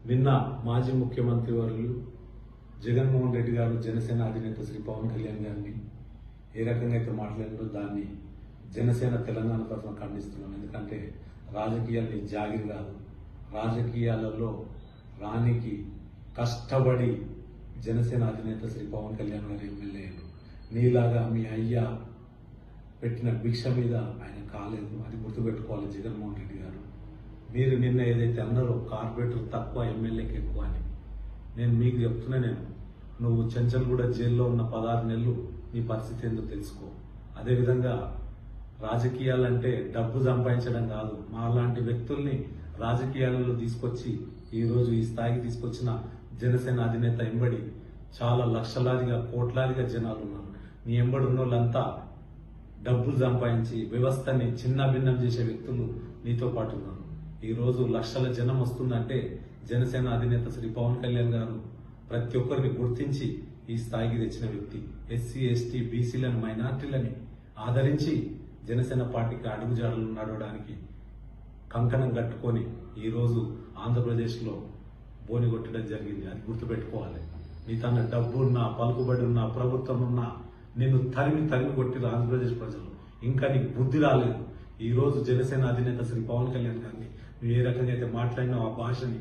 నిన్న మాజీ ముఖ్యమంత్రి వర్యులు జగన్మోహన్ రెడ్డి గారు జనసేన అధినేత శ్రీ పవన్ కళ్యాణ్ గారిని ఏ రకంగా అయితే మాట్లాడారో దాన్ని జనసేన తెలంగాణ తరఫున ఖండిస్తున్నాం. ఎందుకంటే రాజకీయాల్ని జాగిరి కాదు, రాజకీయాలలో రానికి కష్టపడి జనసేన అధినేత శ్రీ పవన్ కళ్యాణ్ గారు ఎమ్మెల్యేలు. నీలాగా మీ అయ్యా పెట్టిన భిక్ష మీద ఆయన కాలేదు, అది గుర్తుపెట్టుకోవాలి జగన్మోహన్ రెడ్డి గారు. మీరు నిన్న ఏదైతే అన్నారో కార్పొరేటర్ తక్కువ ఎమ్మెల్యేకి ఎక్కువ అని, నేను మీకు చెప్తున్నా, నువ్వు చెంచల్గూడ జైల్లో ఉన్న 16 నెలలు నీ పరిస్థితి ఏందో తెలుసుకో. అదేవిధంగా రాజకీయాలంటే డబ్బు సంపాదించడం కాదు, మా లాంటి వ్యక్తుల్ని రాజకీయాలలో తీసుకొచ్చి ఈరోజు ఈ స్థాయికి తీసుకొచ్చిన జనసేన అధినేత ఎంబడి చాలా లక్షలాదిగా కోట్లాదిగా జనాలు ఉన్నారు. నీ ఎంబడి ఉన్న వాళ్ళంతా డబ్బులు సంపాదించి వ్యవస్థని చిన్న భిన్నం చేసే వ్యక్తులు నీతో పాటు ఉన్నారు. ఈరోజు లక్షల జనం వస్తుందంటే జనసేన అధినేత శ్రీ పవన్ కళ్యాణ్ గారు ప్రతి ఒక్కరిని గుర్తించి ఈ స్థాయికి తెచ్చిన వ్యక్తి. ఎస్సీ, ఎస్టీ, బీసీలను, మైనార్టీలని ఆదరించి జనసేన పార్టీకి అడుగుజాడలు నడవడానికి కంకణం కట్టుకొని ఈరోజు ఆంధ్రప్రదేశ్లో బోని కొట్టడం జరిగింది. అది గుర్తుపెట్టుకోవాలి. నీ తన డబ్బున్నా, పలుకుబడి ఉన్నా, ప్రభుత్వం ఉన్నా నిన్ను తరిమి కొట్టిరు ఆంధ్రప్రదేశ్ ప్రజలు. ఇంకా నీకు బుద్ధి రాలేదు. ఈ రోజు జనసేన అధినేత శ్రీ పవన్ కళ్యాణ్ గారిని నువ్వు ఏ రకంగా అయితే మాట్లాడినావు ఆ భాషని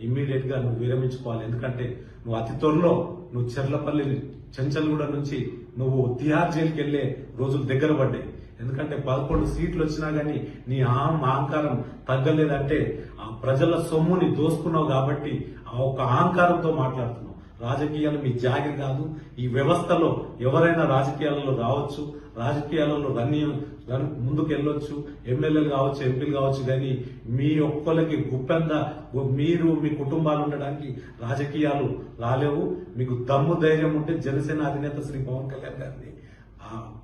ఇమ్మీడియట్ గా నువ్వు విరమించుకోవాలి. ఎందుకంటే నువ్వు అతి త్వరలో నువ్వు చెర్లపల్లి చెంచల్గూడ నుంచి నువ్వు తిహార్ జైలుకి వెళ్లే రోజులు దగ్గర పడ్డాయి. ఎందుకంటే 11 సీట్లు వచ్చినా గానీ నీ అహంకారం తగ్గలేదంటే ఆ ప్రజల సొమ్ముని దోసుకున్నావు కాబట్టి ఆ ఒక్క అహంకారంతో మాట్లాడుతున్నావు. రాజకీయాలు మీ జాగిరి కాదు. ఈ వ్యవస్థలో ఎవరైనా రాజకీయాలలో రావచ్చు, రాజకీయాలలో ముందుకు వెళ్ళొచ్చు, ఎమ్మెల్యేలు కావచ్చు, ఎంపీలు కావచ్చు, కానీ మీ ఒక్కరికి గుప్పెంద మీరు మీ కుటుంబాలు ఉండడానికి రాజకీయాలు రాలేవు. మీకు దమ్ము ధైర్యం ఉంటే జనసేన అధినేత శ్రీ పవన్ కళ్యాణ్ గారిని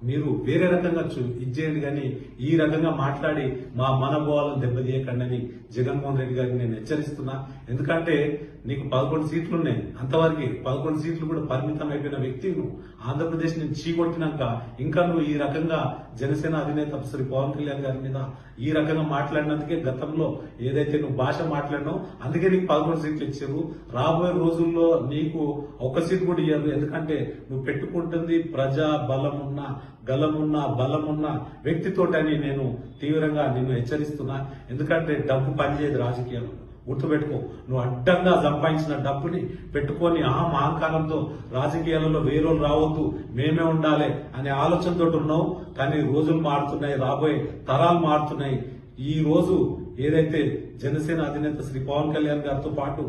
మీరు వేరే రకంగా ఇచ్చేయండి, కానీ ఈ రకంగా మాట్లాడి మా మనోభావాలను దెబ్బతీయకండి అని జగన్మోహన్ రెడ్డి గారిని నేను హెచ్చరిస్తున్నా. ఎందుకంటే నీకు 11 సీట్లు ఉన్నాయి, అంతవరకు 11 సీట్లు కూడా పరిమితం అయిపోయిన వ్యక్తి నువ్వు. ఆంధ్రప్రదేశ్ నుంచి చీకొట్టినాక ఇంకా నువ్వు ఈ రకంగా జనసేన అధినేత శ్రీ పవన్ కళ్యాణ్ గారి మీద ఈ రకంగా మాట్లాడినందుకే గతంలో ఏదైతే నువ్వు భాష మాట్లాడినావు అందుకే నీకు 11 సీట్లు ఇచ్చారు. రాబోయే రోజుల్లో నీకు ఒక్క సీట్ కూడా ఇవ్వరు. ఎందుకంటే నువ్వు పెట్టుకుంటుంది ప్రజా బలమున్న వ్యక్తితోటని నేను తీవ్రంగా నిన్ను హెచ్చరిస్తున్నా. ఎందుకంటే డబ్బు పనిచేయదు రాజకీయాలు, గుర్తుపెట్టుకో. నువ్వు అడ్డంగా సంపాదించిన డబ్బుని పెట్టుకొని అహంకారంతో రాజకీయాలలో వేరోలు రావద్దు, మేమే ఉండాలి అనే ఆలోచనతో ఉన్నావు. కానీ రోజులు మారుతున్నాయి, రాబోయే తరాలు మారుతున్నాయి. ఈ రోజు ఏదైతే జనసేన అధినేత శ్రీ పవన్ కళ్యాణ్ గారితో పాటు